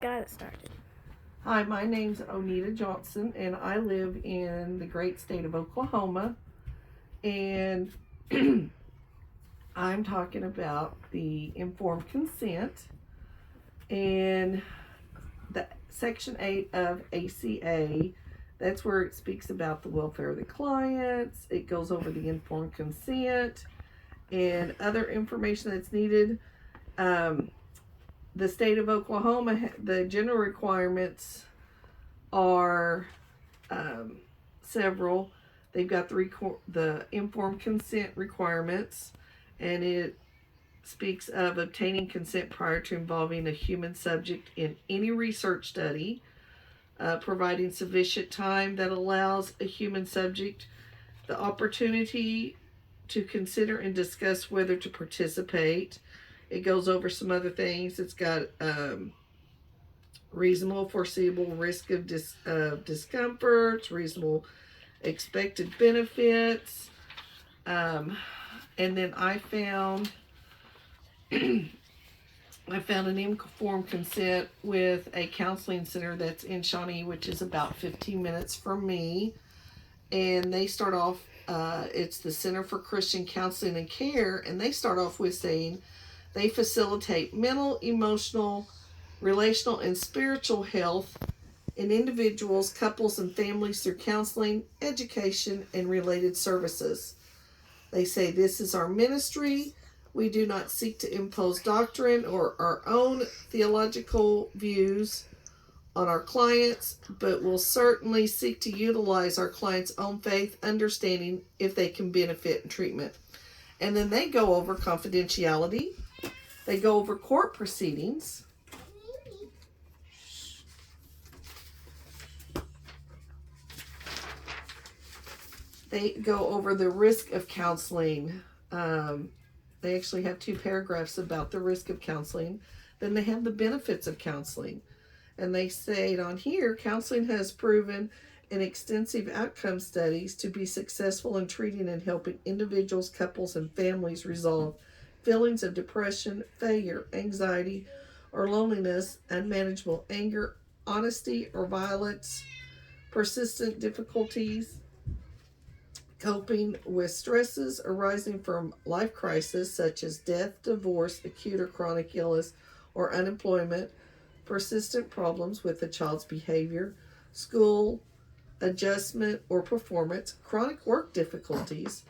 Got it started. Hi, my name's Onita Johnson, and I live in the great state of Oklahoma. And I'm talking about the informed consent and the Section 8 of ACA. That's where it speaks about the welfare of the clients. It goes over the informed consent and other information that's needed. The state of Oklahoma, the general requirements are several. They've got the informed consent requirements, and it speaks of obtaining consent prior to involving a human subject in any research study, providing sufficient time that allows a human subject the opportunity to consider and discuss whether to participate. It goes over some other things. It's got reasonable foreseeable risk of discomforts, reasonable expected benefits. And then I found an informed consent with a counseling center that's in Shawnee, which is about 15 minutes from me. And they start off, it's the Center for Christian Counseling and Care, and they start off with saying they facilitate mental, emotional, relational, and spiritual health in individuals, couples, and families through counseling, education, and related services. They say, "This is our ministry. We do not seek to impose doctrine or our own theological views on our clients, but will certainly seek to utilize our clients' own faith, understanding if they can benefit in treatment." And then they go over confidentiality. They go over court proceedings. They go over the risk of counseling. They actually have 2 paragraphs about the risk of counseling. Then they have the benefits of counseling. And they say it on here, counseling has proven in extensive outcome studies to be successful in treating and helping individuals, couples, and families resolve feelings of depression, failure, anxiety, or loneliness, unmanageable anger, honesty or violence, persistent difficulties, coping with stresses arising from life crisis such as death, divorce, acute or chronic illness, or unemployment, persistent problems with the child's behavior, school adjustment or performance, chronic work difficulties,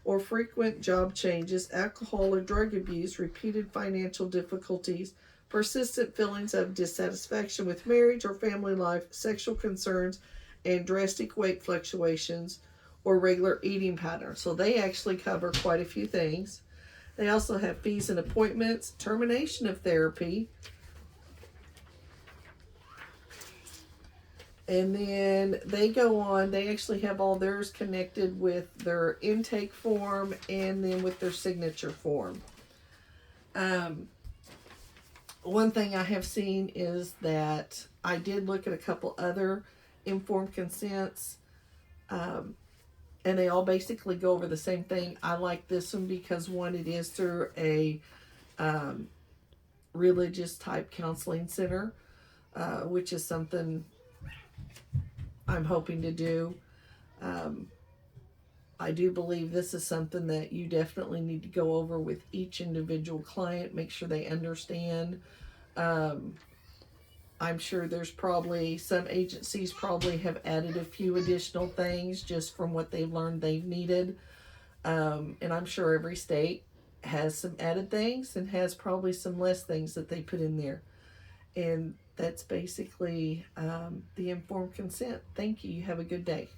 or frequent job changes, alcohol or drug abuse, repeated financial difficulties, persistent feelings of dissatisfaction with marriage or family life, sexual concerns, and drastic weight fluctuations or regular eating patterns. So they actually cover quite a few things. They also have fees and appointments, termination of therapy, and then they go on, they actually have all theirs connected with their intake form and then with their signature form. One thing I have seen is that I did look at a couple other informed consents, and they all basically go over the same thing. I like this one because, one, it is through a religious type counseling center, which is something I'm hoping to do. I do believe this is something that you definitely need to go over with each individual client, make sure they understand. I'm sure there's probably some agencies probably have added a few additional things just from what they've learned they've needed. And I'm sure every state has some added things and has probably some less things that they put in there. And that's basically the informed consent. Thank you. You have a good day.